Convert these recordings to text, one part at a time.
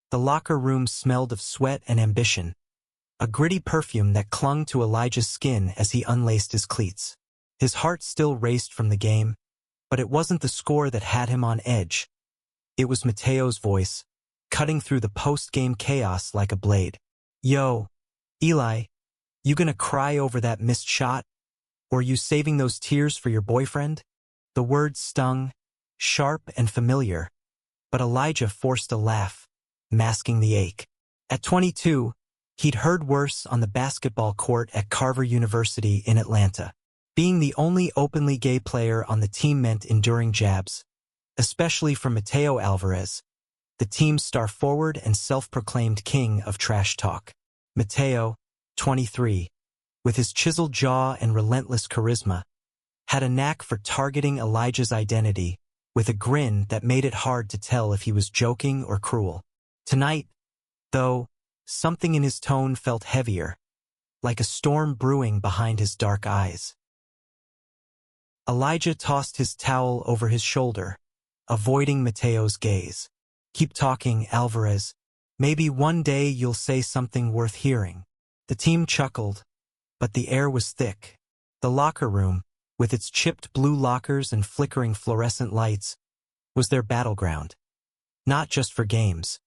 The locker room smelled of sweat and ambition, a gritty perfume that clung to Elijah's skin as he unlaced his cleats. His heart still raced from the game, but it wasn't the score that had him on edge. It was Mateo's voice, cutting through the post-game chaos like a blade. "Yo, Eli, you gonna cry over that missed shot? Or you saving those tears for your boyfriend?" The words stung, sharp and familiar, but Elijah forced a laugh, masking the ache. At 22, he'd heard worse on the basketball court at Carver University in Atlanta. Being the only openly gay player on the team meant enduring jabs, especially from Mateo Alvarez, the team's star forward and self-proclaimed king of trash talk. Mateo, 23, with his chiseled jaw and relentless charisma, had a knack for targeting Elijah's identity with a grin that made it hard to tell if he was joking or cruel. Tonight, though, something in his tone felt heavier, like a storm brewing behind his dark eyes. Elijah tossed his towel over his shoulder, avoiding Mateo's gaze. "Keep talking, Alvarez. Maybe one day you'll say something worth hearing." The team chuckled, but the air was thick. The locker room, with its chipped blue lockers and flickering fluorescent lights, was their battleground. Not just for games,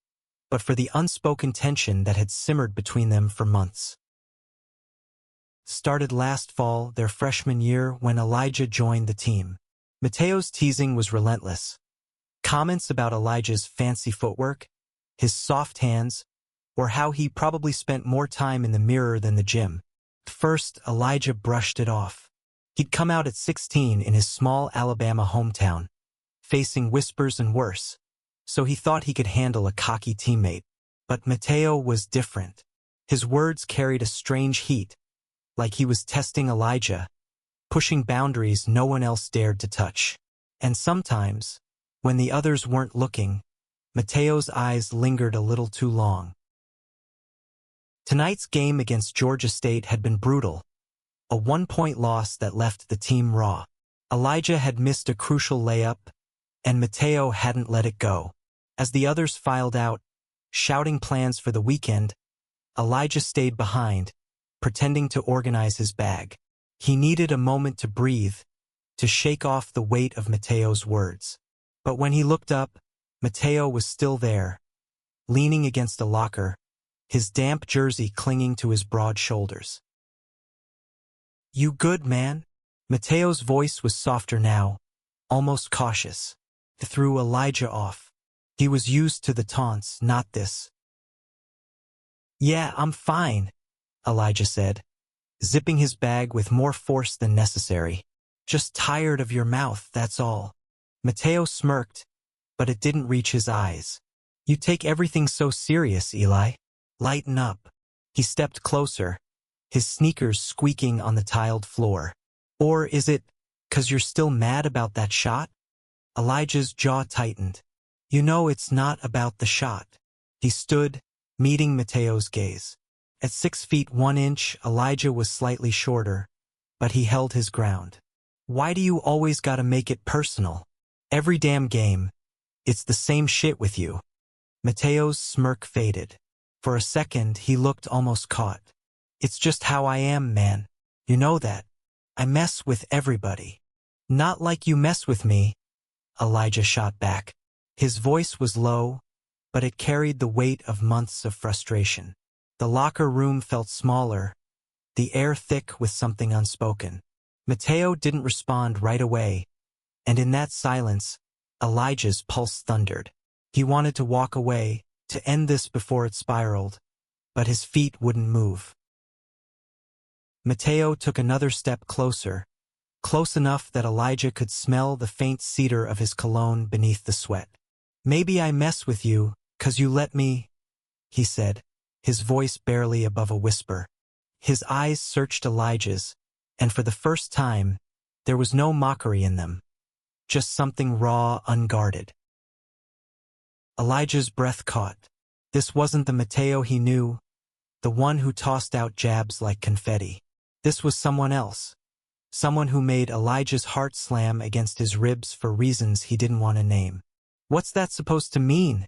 but for the unspoken tension that had simmered between them for months. Started last fall, their freshman year, when Elijah joined the team. Mateo's teasing was relentless. Comments about Elijah's fancy footwork, his soft hands, or how he probably spent more time in the mirror than the gym. First, Elijah brushed it off. He'd come out at 16 in his small Alabama hometown, facing whispers and worse, so he thought he could handle a cocky teammate. But Mateo was different. His words carried a strange heat, like he was testing Elijah, pushing boundaries no one else dared to touch. And sometimes, when the others weren't looking, Mateo's eyes lingered a little too long. Tonight's game against Georgia State had been brutal, a 1-point loss that left the team raw. Elijah had missed a crucial layup, and Mateo hadn't let it go. As the others filed out, shouting plans for the weekend, Elijah stayed behind, pretending to organize his bag. He needed a moment to breathe, to shake off the weight of Mateo's words. But when he looked up, Mateo was still there, leaning against a locker, his damp jersey clinging to his broad shoulders. "You good, man?" Mateo's voice was softer now, almost cautious. It threw Elijah off. He was used to the taunts, not this. "Yeah, I'm fine," Elijah said, zipping his bag with more force than necessary. "Just tired of your mouth, that's all." Mateo smirked, but it didn't reach his eyes. "You take everything so serious, Eli. Lighten up." He stepped closer, his sneakers squeaking on the tiled floor. "Or is it 'cause you're still mad about that shot?" Elijah's jaw tightened. "You know it's not about the shot." He stood, meeting Mateo's gaze. At 6 feet 1 inch, Elijah was slightly shorter, but he held his ground. "Why do you always gotta make it personal? Every damn game, it's the same shit with you." Mateo's smirk faded. For a second, he looked almost caught. "It's just how I am, man. You know that. I mess with everybody." "Not like you mess with me," Elijah shot back. His voice was low, but it carried the weight of months of frustration. The locker room felt smaller, the air thick with something unspoken. Mateo didn't respond right away, and in that silence, Elijah's pulse thundered. He wanted to walk away, to end this before it spiraled, but his feet wouldn't move. Mateo took another step closer, close enough that Elijah could smell the faint cedar of his cologne beneath the sweat. "Maybe I mess with you, 'cause you let me," he said, his voice barely above a whisper. His eyes searched Elijah's, and for the first time, there was no mockery in them, just something raw, unguarded. Elijah's breath caught. This wasn't the Mateo he knew, the one who tossed out jabs like confetti. This was someone else, someone who made Elijah's heart slam against his ribs for reasons he didn't want to name. "What's that supposed to mean?"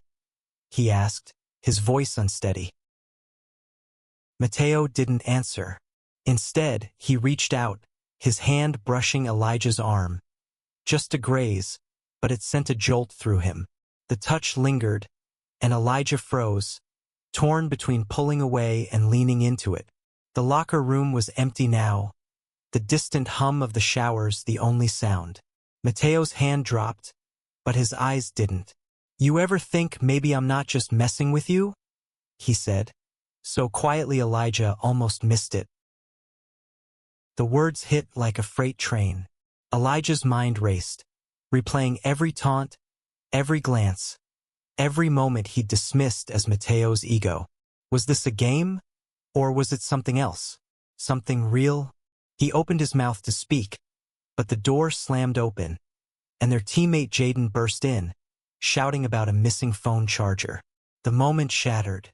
he asked, his voice unsteady. Mateo didn't answer. Instead, he reached out, his hand brushing Elijah's arm. Just a graze, but it sent a jolt through him. The touch lingered, and Elijah froze, torn between pulling away and leaning into it. The locker room was empty now, the distant hum of the showers the only sound. Mateo's hand dropped, but his eyes didn't. "You ever think maybe I'm not just messing with you?" he said. So quietly Elijah almost missed it. The words hit like a freight train. Elijah's mind raced, replaying every taunt, every glance, every moment he'd dismissed as Mateo's ego. Was this a game? Or was it something else? Something real? He opened his mouth to speak, but the door slammed open, and their teammate Jaden burst in, shouting about a missing phone charger. The moment shattered.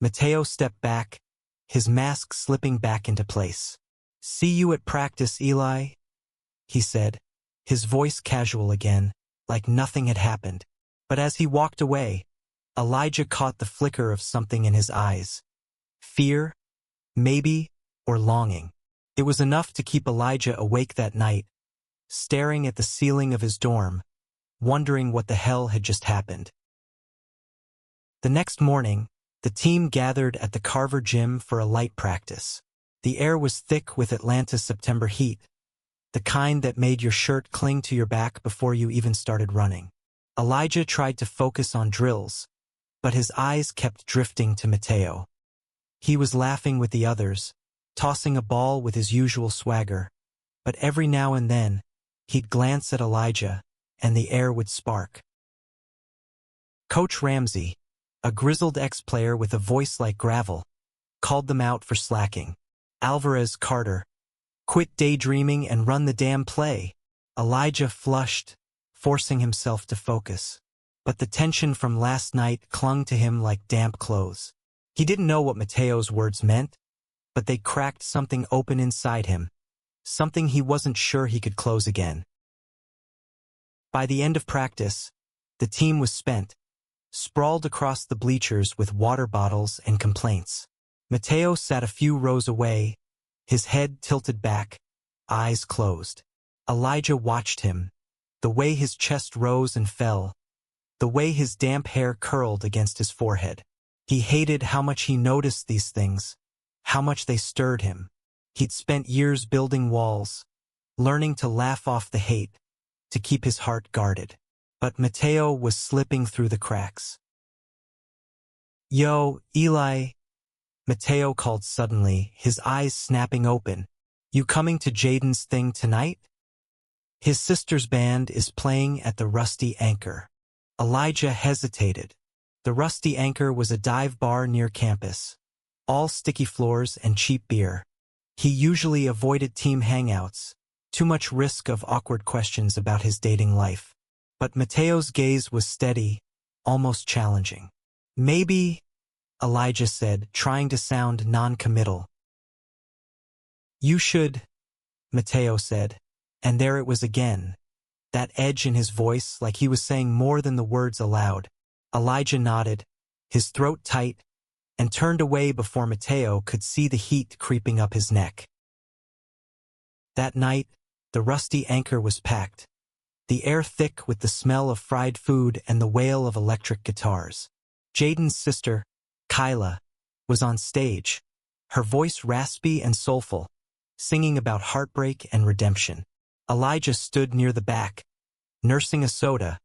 Mateo stepped back, his mask slipping back into place. "See you at practice, Eli," he said, his voice casual again, like nothing had happened. But as he walked away, Elijah caught the flicker of something in his eyes. Fear, maybe, or longing. It was enough to keep Elijah awake that night, staring at the ceiling of his dorm, wondering what the hell had just happened. The next morning, the team gathered at the Carver gym for a light practice. The air was thick with Atlanta's September heat, the kind that made your shirt cling to your back before you even started running. Elijah tried to focus on drills, but his eyes kept drifting to Mateo. He was laughing with the others, tossing a ball with his usual swagger, but every now and then, he'd glance at Elijah, and the air would spark. Coach Ramsey, a grizzled ex-player with a voice like gravel, called them out for slacking. "Alvarez, Carter, quit daydreaming and run the damn play." Elijah flushed, forcing himself to focus. But the tension from last night clung to him like damp clothes. He didn't know what Mateo's words meant, but they cracked something open inside him, something he wasn't sure he could close again. By the end of practice, the team was spent, sprawled across the bleachers with water bottles and complaints. Mateo sat a few rows away, his head tilted back, eyes closed. Elijah watched him, the way his chest rose and fell, the way his damp hair curled against his forehead. He hated how much he noticed these things, how much they stirred him. He'd spent years building walls, learning to laugh off the hate, to keep his heart guarded. But Mateo was slipping through the cracks. "Yo, Eli," Mateo called suddenly, his eyes snapping open. "You coming to Jaden's thing tonight? His sister's band is playing at the Rusty Anchor." Elijah hesitated. The Rusty Anchor was a dive bar near campus, all sticky floors and cheap beer. He usually avoided team hangouts, too much risk of awkward questions about his dating life. But Mateo's gaze was steady, almost challenging. "Maybe," Elijah said, trying to sound non-committal. "You should," Mateo said, and there it was again, that edge in his voice like he was saying more than the words aloud. Elijah nodded, his throat tight, and turned away before Mateo could see the heat creeping up his neck. That night, the Rusty Anchor was packed, the air thick with the smell of fried food and the wail of electric guitars. Jaden's sister, Kyla, was on stage, her voice raspy and soulful, singing about heartbreak and redemption. Elijah stood near the back, nursing a soda,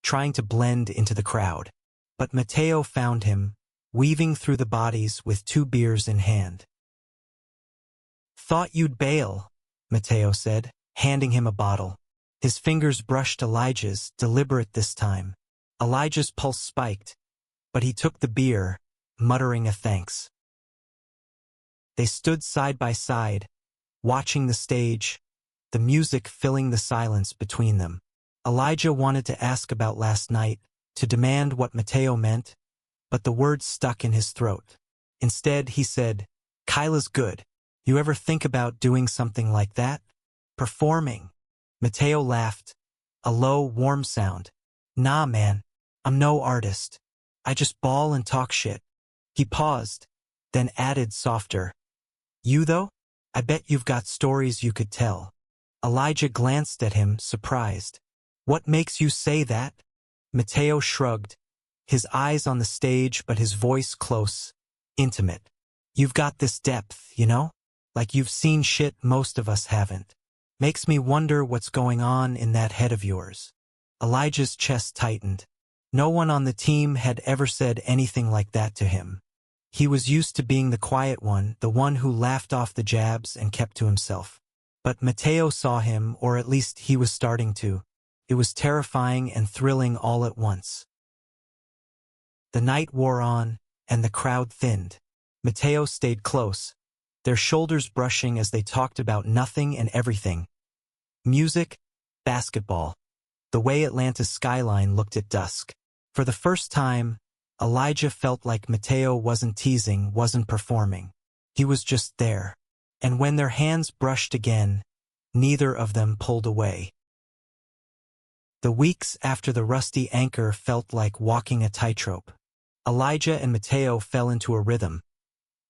trying to blend into the crowd. But Mateo found him, weaving through the bodies with 2 beers in hand. "Thought you'd bail," Mateo said, handing him a bottle. His fingers brushed Elijah's, deliberate this time. Elijah's pulse spiked, but he took the beer, muttering a thanks. They stood side by side, watching the stage, the music filling the silence between them. Elijah wanted to ask about last night, to demand what Mateo meant, but the words stuck in his throat. Instead, he said, "Kyla's good. You ever think about doing something like that? Performing?" Mateo laughed, a low, warm sound. "Nah, man. I'm no artist. I just bawl and talk shit. He paused, then added softer. You though? I bet you've got stories you could tell. Elijah glanced at him, surprised. What makes you say that? Mateo shrugged, his eyes on the stage but his voice close, intimate. You've got this depth, you know? Like you've seen shit most of us haven't. Makes me wonder what's going on in that head of yours. Elijah's chest tightened. No one on the team had ever said anything like that to him. He was used to being the quiet one, the one who laughed off the jabs and kept to himself. But Mateo saw him, or at least he was starting to. It was terrifying and thrilling all at once. The night wore on, and the crowd thinned. Mateo stayed close, their shoulders brushing as they talked about nothing and everything. Music, basketball, the way Atlanta's skyline looked at dusk. For the first time, Elijah felt like Mateo wasn't teasing, wasn't performing. He was just there. And when their hands brushed again, neither of them pulled away. The weeks after the rusty anchor felt like walking a tightrope. Elijah and Mateo fell into a rhythm.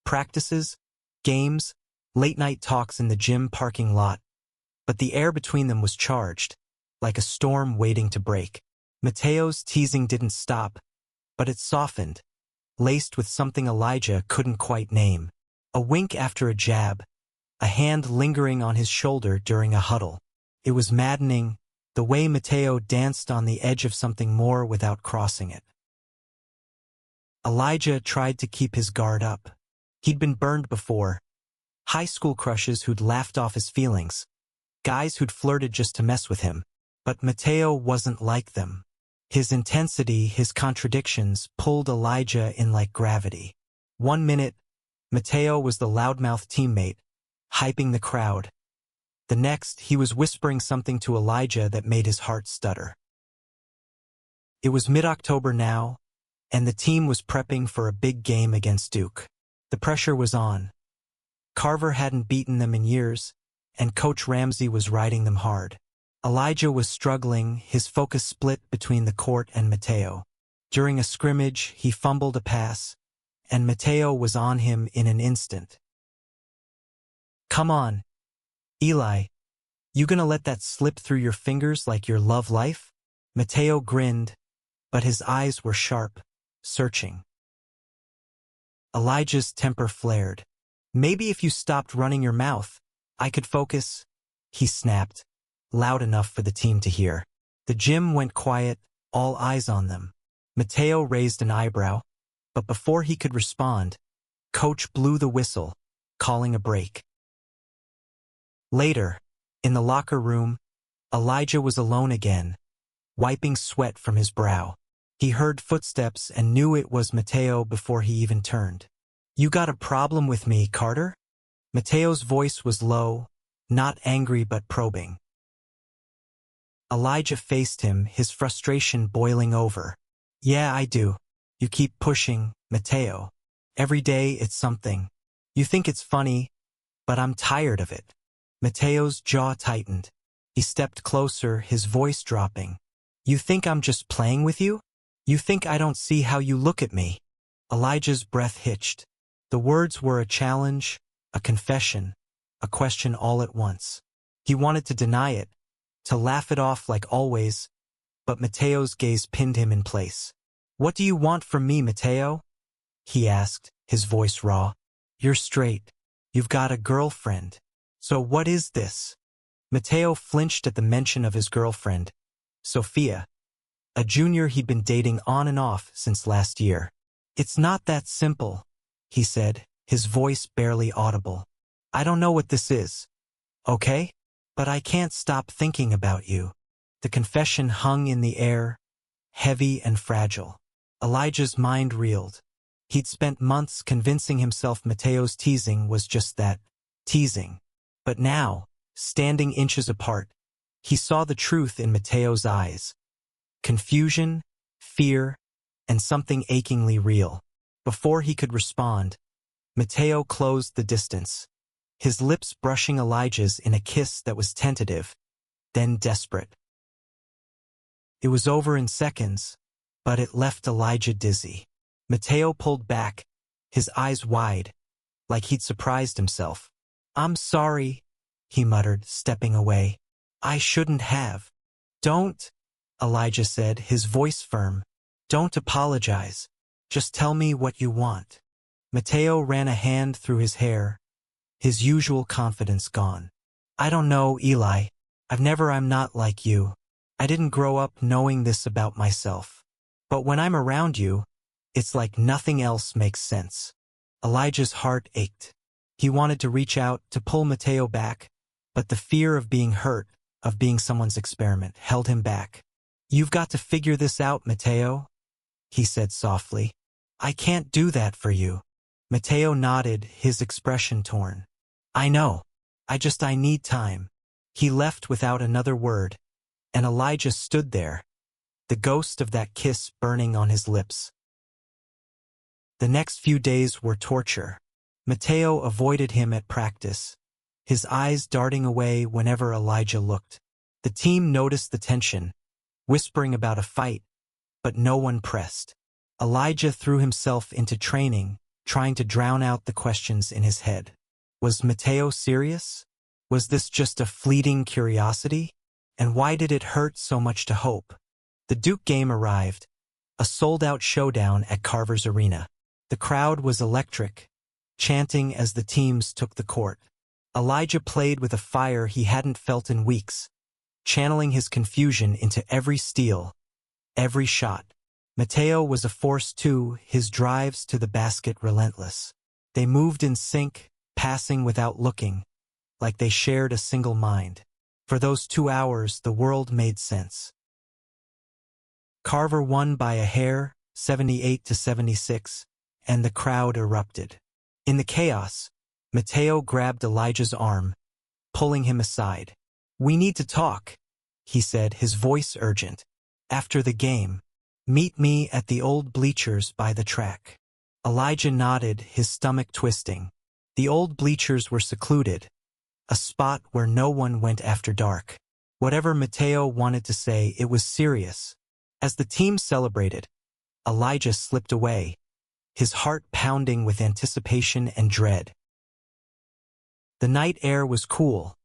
Practices, games, late-night talks in the gym parking lot. But the air between them was charged, like a storm waiting to break. Mateo's teasing didn't stop, but it softened, laced with something Elijah couldn't quite name. A wink after a jab, a hand lingering on his shoulder during a huddle. It was maddening, the way Mateo danced on the edge of something more without crossing it. Elijah tried to keep his guard up. He'd been burned before. High school crushes who'd laughed off his feelings. Guys who'd flirted just to mess with him. But Mateo wasn't like them. His intensity, his contradictions, pulled Elijah in like gravity. 1 minute, Mateo was the loudmouth teammate, hyping the crowd. The next, he was whispering something to Elijah that made his heart stutter. It was mid-October now, and the team was prepping for a big game against Duke. The pressure was on. Carver hadn't beaten them in years, and Coach Ramsey was riding them hard. Elijah was struggling, his focus split between the court and Mateo. During a scrimmage, he fumbled a pass, and Mateo was on him in an instant. Come on, Eli. You gonna let that slip through your fingers like your love life? Mateo grinned, but his eyes were sharp, searching. Elijah's temper flared. Maybe if you stopped running your mouth, I could focus, he snapped, loud enough for the team to hear. The gym went quiet, all eyes on them. Mateo raised an eyebrow, but before he could respond, Coach blew the whistle, calling a break. Later, in the locker room, Elijah was alone again, wiping sweat from his brow. He heard footsteps and knew it was Mateo before he even turned. You got a problem with me, Carter? Mateo's voice was low, not angry but probing. Elijah faced him, his frustration boiling over. Yeah, I do. You keep pushing, Mateo. Every day it's something. You think it's funny, but I'm tired of it. Mateo's jaw tightened. He stepped closer, his voice dropping. You think I'm just playing with you? You think I don't see how you look at me? Elijah's breath hitched. The words were a challenge, a confession, a question all at once. He wanted to deny it, to laugh it off like always, but Mateo's gaze pinned him in place. What do you want from me, Mateo? He asked, his voice raw. You're straight. You've got a girlfriend. So what is this? Mateo flinched at the mention of his girlfriend, Sophia, a junior he'd been dating on and off since last year. It's not that simple, he said, his voice barely audible. I don't know what this is, okay? But I can't stop thinking about you. The confession hung in the air, heavy and fragile. Elijah's mind reeled. He'd spent months convincing himself Mateo's teasing was just that, teasing. But now, standing inches apart, he saw the truth in Mateo's eyes. Confusion, fear, and something achingly real. Before he could respond, Mateo closed the distance, his lips brushing Elijah's in a kiss that was tentative, then desperate. It was over in seconds, but it left Elijah dizzy. Mateo pulled back, his eyes wide, like he'd surprised himself. "I'm sorry," he muttered, stepping away. "I shouldn't have." "Don't," Elijah said, his voice firm. "Don't apologize. Just tell me what you want." Mateo ran a hand through his hair, his usual confidence gone. "I don't know, Eli. I'm not like you. I didn't grow up knowing this about myself. But when I'm around you, it's like nothing else makes sense." Elijah's heart ached. He wanted to reach out, to pull Mateo back, but the fear of being hurt, of being someone's experiment, held him back. "You've got to figure this out, Mateo," he said softly. "I can't do that for you." Mateo nodded, his expression torn. "I know. I need time." He left without another word, and Elijah stood there, the ghost of that kiss burning on his lips. The next few days were torture. Mateo avoided him at practice, his eyes darting away whenever Elijah looked. The team noticed the tension, whispering about a fight, but no one pressed. Elijah threw himself into training, trying to drown out the questions in his head. Was Mateo serious? Was this just a fleeting curiosity? And why did it hurt so much to hope? The Duke game arrived, a sold-out showdown at Carver's Arena. The crowd was electric, chanting as the teams took the court. Elijah played with a fire he hadn't felt in weeks, channeling his confusion into every steal, every shot. Mateo was a force too, his drives to the basket relentless. They moved in sync, passing without looking, like they shared a single mind. For those 2 hours, the world made sense. Carver won by a hair, 78-76, and the crowd erupted. In the chaos, Mateo grabbed Elijah's arm, pulling him aside. "We need to talk," he said, his voice urgent. "After the game, meet me at the old bleachers by the track." Elijah nodded, his stomach twisting. The old bleachers were secluded, a spot where no one went after dark. Whatever Mateo wanted to say, it was serious. As the team celebrated, Elijah slipped away, his heart pounding with anticipation and dread. The night air was cool,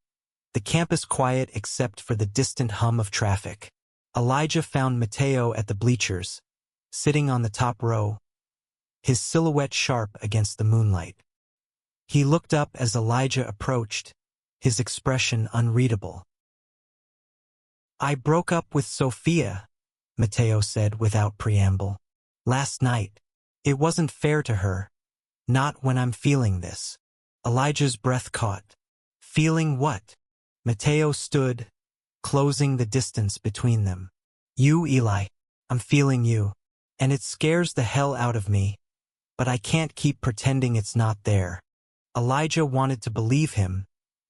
the campus quiet except for the distant hum of traffic. Elijah found Mateo at the bleachers, sitting on the top row, his silhouette sharp against the moonlight. He looked up as Elijah approached, his expression unreadable. "I broke up with Sophia," Mateo said without preamble. "Last night. It wasn't fair to her. Not when I'm feeling this." Elijah's breath caught. "Feeling what?" Mateo stood, closing the distance between them. "You, Eli. I'm feeling you. And it scares the hell out of me, but I can't keep pretending it's not there." Elijah wanted to believe him,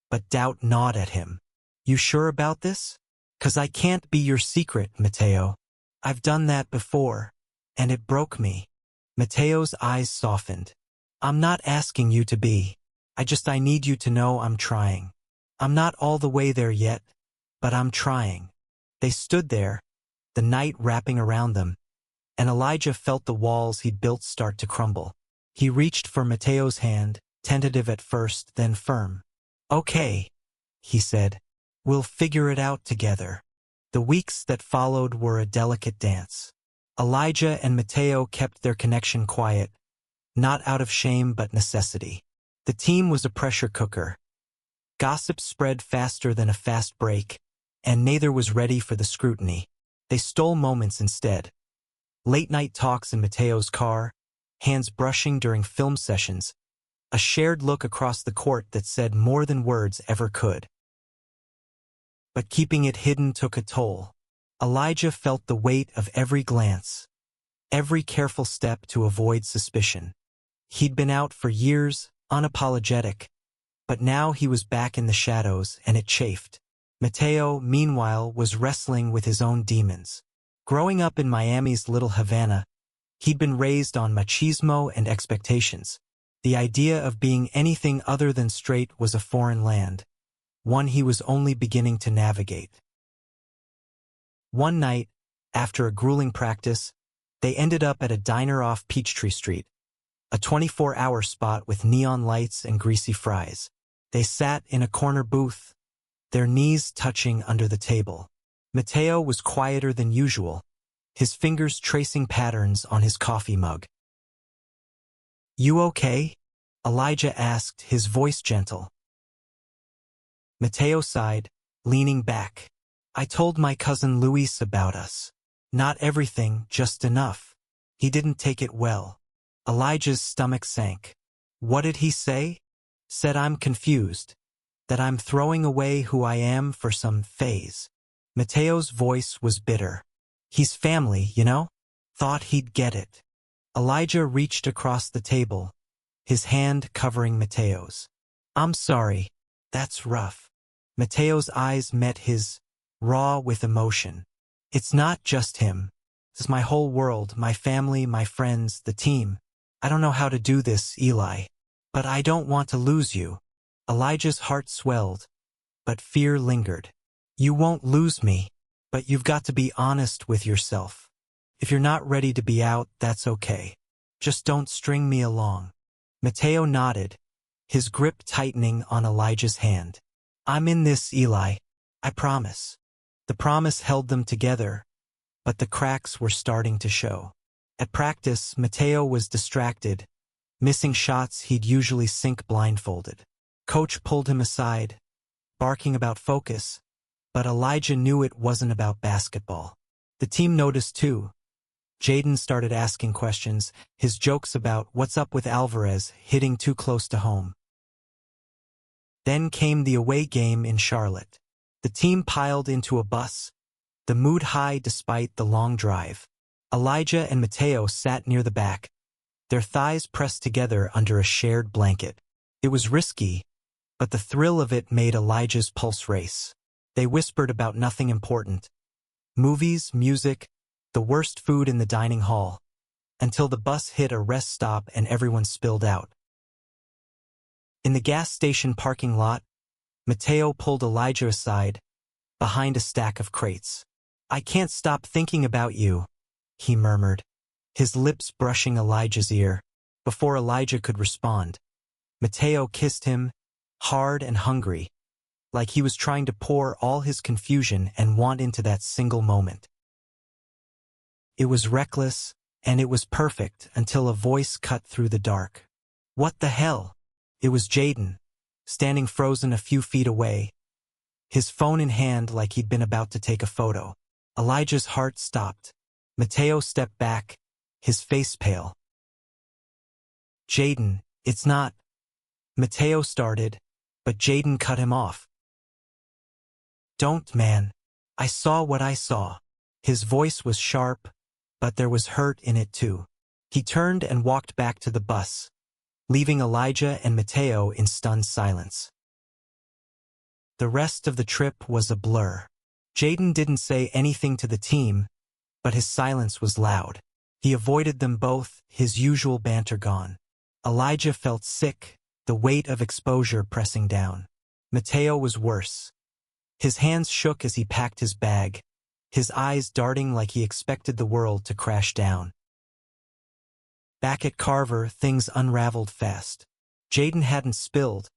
but doubt gnawed at him. "You sure about this? 'Cause I can't be your secret, Mateo. I've done that before, and it broke me." Mateo's eyes softened. "I'm not asking you to be. I need you to know I'm trying. I'm not all the way there yet, but I'm trying." They stood there, the night wrapping around them, and Elijah felt the walls he'd built start to crumble. He reached for Mateo's hand, tentative at first, then firm. "Okay," he said. "We'll figure it out together." The weeks that followed were a delicate dance. Elijah and Mateo kept their connection quiet, not out of shame but necessity. The team was a pressure cooker. Gossip spread faster than a fast break, and neither was ready for the scrutiny. They stole moments instead. Late-night talks in Mateo's car, hands brushing during film sessions, a shared look across the court that said more than words ever could. But keeping it hidden took a toll. Elijah felt the weight of every glance, every careful step to avoid suspicion. He'd been out for years, unapologetic, but now he was back in the shadows, and it chafed. Mateo, meanwhile, was wrestling with his own demons. Growing up in Miami's Little Havana, he'd been raised on machismo and expectations. The idea of being anything other than straight was a foreign land, one he was only beginning to navigate. One night, after a grueling practice, They ended up at a diner off Peachtree Street, a 24-hour spot with neon lights and greasy fries. They sat in a corner booth, their knees touching under the table. Mateo was quieter than usual, his fingers tracing patterns on his coffee mug. "You okay?" Elijah asked, his voice gentle. Mateo sighed, leaning back. "I told my cousin Luis about us. Not everything, just enough." He didn't take it well. Elijah's stomach sank. "What did he say?" "Said I'm confused. That I'm throwing away who I am for some phase." Mateo's voice was bitter. "He's family, you know? Thought he'd get it." Elijah reached across the table, his hand covering Mateo's. "I'm sorry. That's rough." Mateo's eyes met his, raw with emotion. "It's not just him. It's my whole world, my family, my friends, the team. I don't know how to do this, Eli. But I don't want to lose you." Elijah's heart swelled, but fear lingered. "You won't lose me, but you've got to be honest with yourself. If you're not ready to be out, that's okay. Just don't string me along." Mateo nodded, his grip tightening on Elijah's hand. "I'm in this, Eli. I promise." The promise held them together, but the cracks were starting to show. At practice, Mateo was distracted, missing shots he'd usually sink blindfolded. Coach pulled him aside, barking about focus, but Elijah knew it wasn't about basketball. The team noticed too. Jaden started asking questions, his jokes about what's up with Alvarez hitting too close to home. Then came the away game in Charlotte. The team piled into a bus, the mood high despite the long drive. Elijah and Mateo sat near the back, their thighs pressed together under a shared blanket. It was risky, but the thrill of it made Elijah's pulse race. They whispered about nothing important. Movies, music, the worst food in the dining hall, until the bus hit a rest stop and everyone spilled out. In the gas station parking lot, Mateo pulled Elijah aside, behind a stack of crates. "I can't stop thinking about you," he murmured, his lips brushing Elijah's ear. Before Elijah could respond, Mateo kissed him, hard and hungry, like he was trying to pour all his confusion and want into that single moment. It was reckless, and it was perfect until a voice cut through the dark. "What the hell?" It was Jaden, standing frozen a few feet away, his phone in hand like he'd been about to take a photo. Elijah's heart stopped. Mateo stepped back, his face pale. "Jaden, it's not..." Mateo started, but Jaden cut him off. "Don't, man. I saw what I saw." His voice was sharp, but there was hurt in it too. He turned and walked back to the bus, leaving Elijah and Mateo in stunned silence. The rest of the trip was a blur. Jaden didn't say anything to the team, but his silence was loud. He avoided them both, his usual banter gone. Elijah felt sick, the weight of exposure pressing down. Mateo was worse. His hands shook as he packed his bag, his eyes darting like he expected the world to crash down. Back at Carver, things unraveled fast. Jaden hadn't spilled,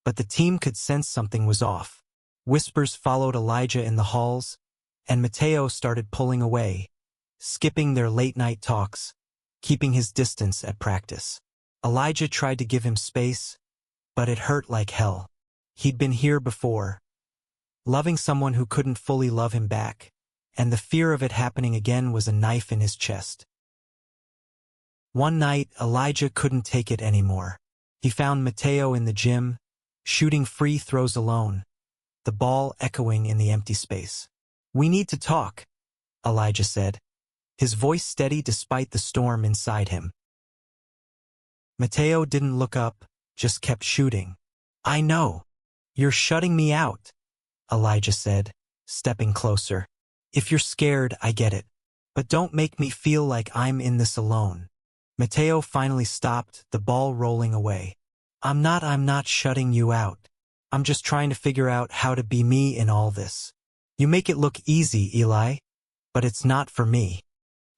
but the team could sense something was off. Whispers followed Elijah in the halls, and Mateo started pulling away, skipping their late-night talks, keeping his distance at practice. Elijah tried to give him space, but it hurt like hell. He'd been here before, loving someone who couldn't fully love him back, and the fear of it happening again was a knife in his chest. One night, Elijah couldn't take it anymore. He found Mateo in the gym, shooting free throws alone, the ball echoing in the empty space. "We need to talk," Elijah said, his voice steady despite the storm inside him. Mateo didn't look up, just kept shooting. "I know. You're shutting me out," Elijah said, stepping closer. "If you're scared, I get it. But don't make me feel like I'm in this alone." Mateo finally stopped, the ball rolling away. I'm not shutting you out. I'm just trying to figure out how to be me in all this. You make it look easy, Eli, but it's not for me."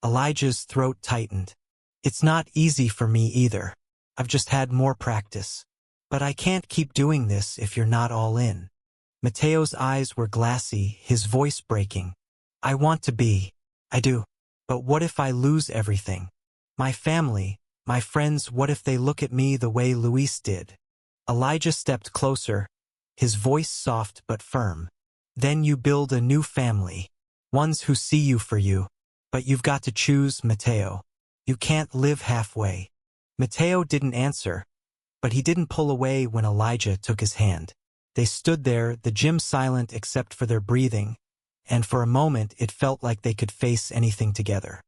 Elijah's throat tightened. It's not easy for me either. I've just had more practice. But I can't keep doing this if you're not all in. Mateo's eyes were glassy, his voice breaking. I want to be. I do. But what if I lose everything? My family, my friends, what if they look at me the way Luis did? Elijah stepped closer, his voice soft but firm. Then you build a new family. Ones who see you for you. But you've got to choose, Mateo. You can't live halfway. Mateo didn't answer, but he didn't pull away when Elijah took his hand. They stood there, the gym silent except for their breathing, and for a moment it felt like they could face anything together.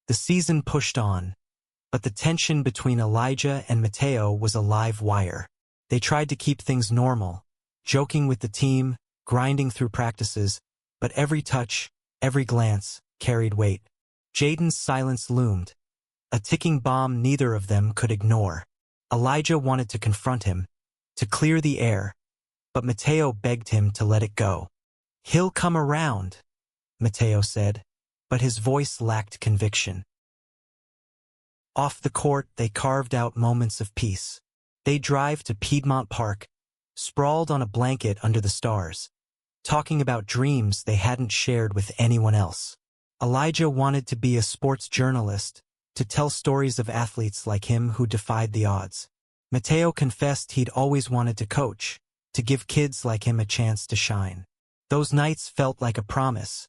The season pushed on, but the tension between Elijah and Mateo was a live wire. They tried to keep things normal, joking with the team, grinding through practices, but every touch, every glance, carried weight. Jaden's silence loomed, a ticking bomb neither of them could ignore. Elijah wanted to confront him, to clear the air, but Mateo begged him to let it go. He'll come around, Mateo said, but his voice lacked conviction. Off the court, they carved out moments of peace. They drive to Piedmont Park, sprawled on a blanket under the stars, talking about dreams they hadn't shared with anyone else. Elijah wanted to be a sports journalist, to tell stories of athletes like him who defied the odds. Mateo confessed he'd always wanted to coach, to give kids like him a chance to shine. Those nights felt like a promise,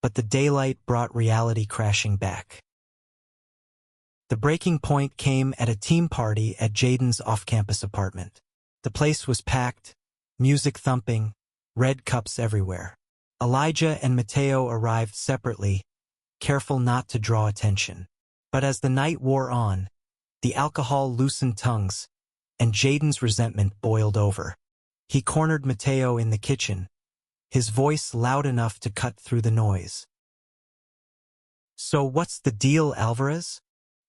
but the daylight brought reality crashing back. The breaking point came at a team party at Jaden's off-campus apartment. The place was packed, music thumping, red cups everywhere. Elijah and Mateo arrived separately, careful not to draw attention. But as the night wore on, the alcohol loosened tongues, and Jaden's resentment boiled over. He cornered Mateo in the kitchen, his voice loud enough to cut through the noise. So what's the deal, Alvarez?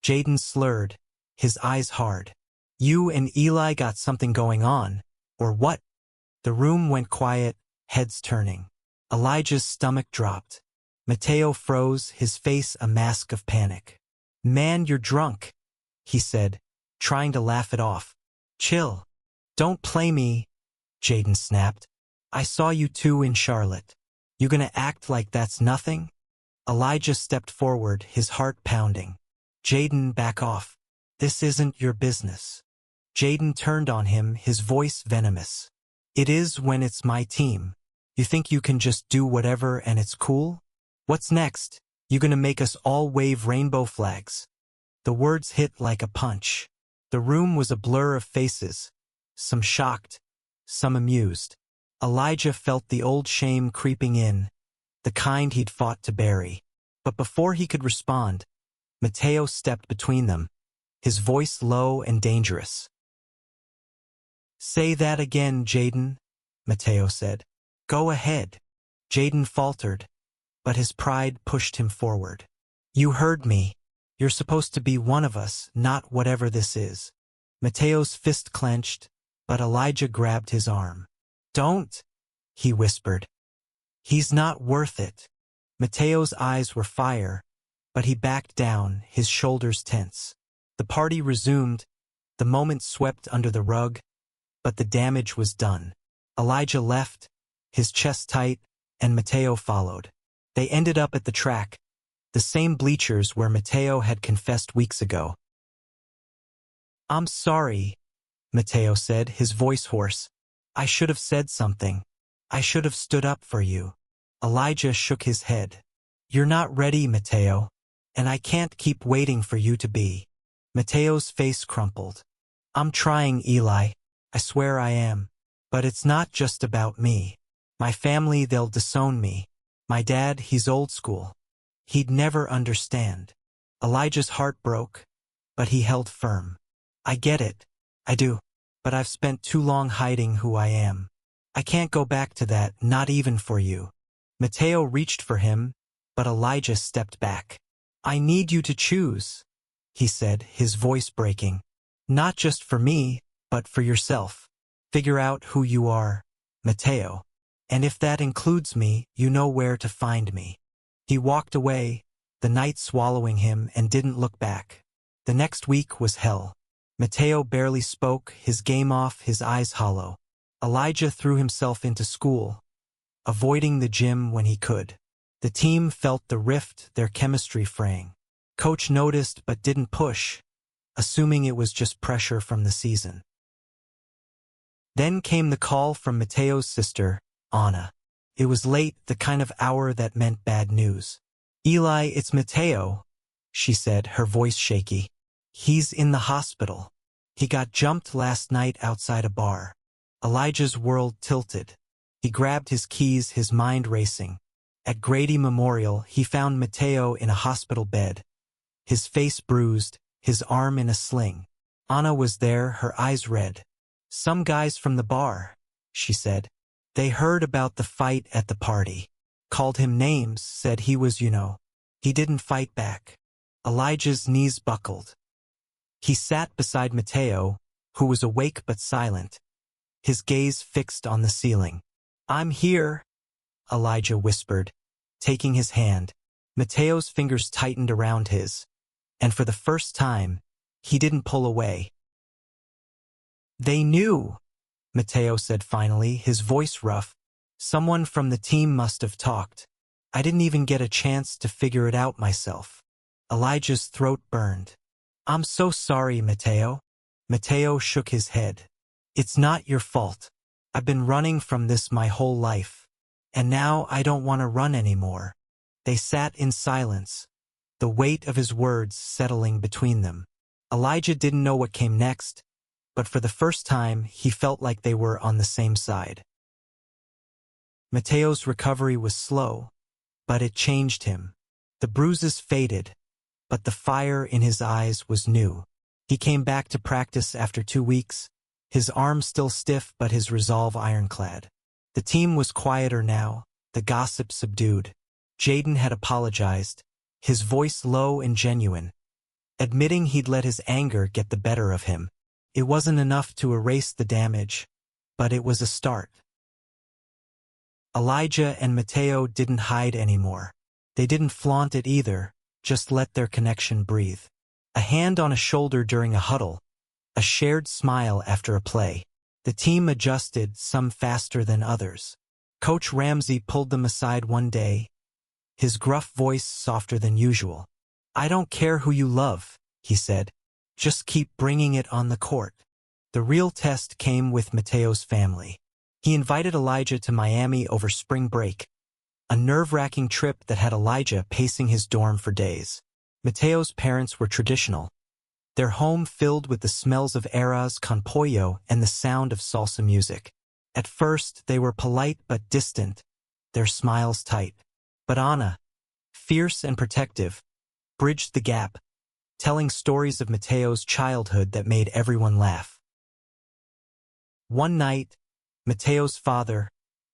Jaden slurred, his eyes hard. You and Eli got something going on, or what? The room went quiet, heads turning. Elijah's stomach dropped. Mateo froze, his face a mask of panic. Man, you're drunk, he said, trying to laugh it off. Chill. Don't play me, Jaden snapped. I saw you two in Charlotte. You gonna act like that's nothing? Elijah stepped forward, his heart pounding. Jaden, back off. This isn't your business. Jaden turned on him, his voice venomous. It is when it's my team. You think you can just do whatever and it's cool? What's next? You gonna make us all wave rainbow flags? The words hit like a punch. The room was a blur of faces, some shocked, some amused. Elijah felt the old shame creeping in, the kind he'd fought to bury. But before he could respond, Mateo stepped between them, his voice low and dangerous. Say that again, Jaden, Mateo said. Go ahead. Jaden faltered, but his pride pushed him forward. You heard me. You're supposed to be one of us, not whatever this is. Mateo's fist clenched, but Elijah grabbed his arm. Don't, he whispered. He's not worth it. Mateo's eyes were fire, but he backed down, his shoulders tense. The party resumed, the moment swept under the rug, but the damage was done. Elijah left, his chest tight, and Mateo followed. They ended up at the track, the same bleachers where Mateo had confessed weeks ago. I'm sorry, Mateo said, his voice hoarse. I should have said something. I should have stood up for you. Elijah shook his head. You're not ready, Mateo, and I can't keep waiting for you to be. Mateo's face crumpled. I'm trying, Eli. I swear I am. But it's not just about me. My family, they'll disown me. My dad, he's old school. He'd never understand. Elijah's heart broke, but he held firm. I get it. I do. But I've spent too long hiding who I am. I can't go back to that, not even for you. Mateo reached for him, but Elijah stepped back. I need you to choose, he said, his voice breaking. Not just for me, but for yourself. Figure out who you are, Mateo. And if that includes me, you know where to find me. He walked away, the night swallowing him, and didn't look back. The next week was hell. Mateo barely spoke, his game off, his eyes hollow. Elijah threw himself into school, avoiding the gym when he could. The team felt the rift, their chemistry fraying. Coach noticed but didn't push, assuming it was just pressure from the season. Then came the call from Mateo's sister, Anna. It was late, the kind of hour that meant bad news. "Eli, it's Mateo," she said, her voice shaky. "He's in the hospital. He got jumped last night outside a bar." Elijah's world tilted. He grabbed his keys, his mind racing. At Grady Memorial, he found Mateo in a hospital bed, his face bruised, his arm in a sling. Anna was there, her eyes red. "Some guys from the bar," she said. "They heard about the fight at the party. Called him names, said he was, He didn't fight back." Elijah's knees buckled. He sat beside Mateo, who was awake but silent, his gaze fixed on the ceiling. "I'm here," Elijah whispered, taking his hand. Mateo's fingers tightened around his, and for the first time, he didn't pull away. "They knew," Mateo said finally, his voice rough. "Someone from the team must have talked. I didn't even get a chance to figure it out myself." Elijah's throat burned. "I'm so sorry, Mateo." Mateo shook his head. "It's not your fault. I've been running from this my whole life. And now I don't want to run anymore." They sat in silence, the weight of his words settling between them. Elijah didn't know what came next, but for the first time he felt like they were on the same side. Mateo's recovery was slow, but it changed him. The bruises faded, but the fire in his eyes was new. He came back to practice after 2 weeks, his arm still stiff but his resolve ironclad. The team was quieter now, the gossip subdued. Jaden had apologized, his voice low and genuine, admitting he'd let his anger get the better of him. It wasn't enough to erase the damage, but it was a start. Elijah and Mateo didn't hide anymore. They didn't flaunt it either, just let their connection breathe. A hand on a shoulder during a huddle, a shared smile after a play. The team adjusted, some faster than others. Coach Ramsey pulled them aside one day, his gruff voice softer than usual. "I don't care who you love," he said. "Just keep bringing it on the court." The real test came with Mateo's family. He invited Elijah to Miami over spring break, a nerve-wracking trip that had Elijah pacing his dorm for days. Mateo's parents were traditional, their home filled with the smells of arroz con pollo and the sound of salsa music. At first, they were polite but distant, their smiles tight. But Anna, fierce and protective, bridged the gap, telling stories of Mateo's childhood that made everyone laugh. One night, Mateo's father,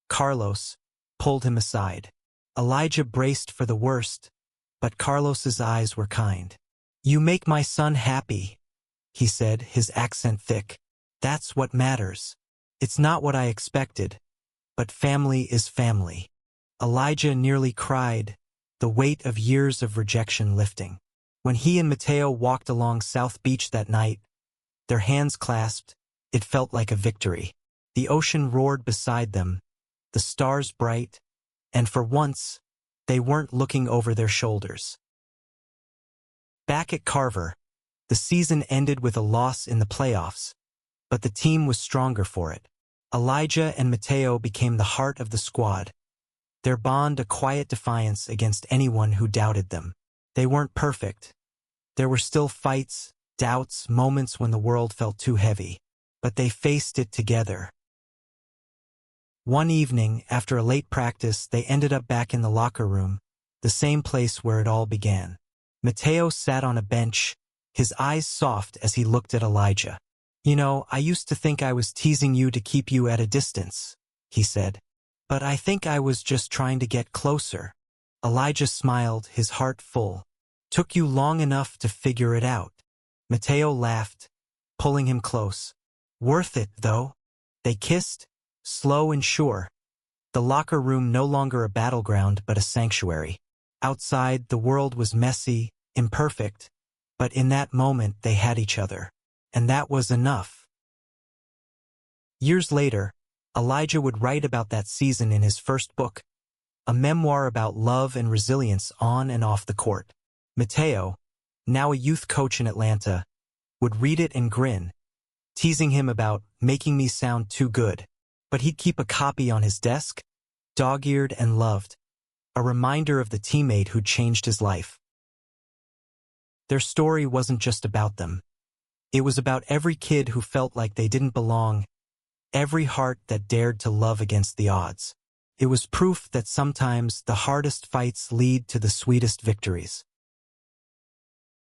Carlos, pulled him aside. Elijah braced for the worst, but Carlos's eyes were kind. "You make my son happy," he said, his accent thick. "That's what matters. It's not what I expected, but family is family." Elijah nearly cried, the weight of years of rejection lifting. When he and Mateo walked along South Beach that night, their hands clasped, it felt like a victory. The ocean roared beside them, the stars bright, and for once, they weren't looking over their shoulders. Back at Carver, the season ended with a loss in the playoffs, but the team was stronger for it. Elijah and Mateo became the heart of the squad, their bond a quiet defiance against anyone who doubted them. They weren't perfect. There were still fights, doubts, moments when the world felt too heavy, but they faced it together. One evening, after a late practice, they ended up back in the locker room, the same place where it all began. Mateo sat on a bench, his eyes soft as he looked at Elijah. I used to think I was teasing you to keep you at a distance," he said. "But I think I was just trying to get closer." Elijah smiled, his heart full. "Took you long enough to figure it out." Mateo laughed, pulling him close. "Worth it, though." They kissed, slow and sure, the locker room no longer a battleground but a sanctuary. Outside, the world was messy, imperfect, but in that moment they had each other. And that was enough. Years later, Elijah would write about that season in his first book, a memoir about love and resilience on and off the court. Mateo, now a youth coach in Atlanta, would read it and grin, teasing him about making me sound too good. But he'd keep a copy on his desk, dog-eared and loved, a reminder of the teammate who'd changed his life. Their story wasn't just about them. It was about every kid who felt like they didn't belong, every heart that dared to love against the odds. It was proof that sometimes the hardest fights lead to the sweetest victories.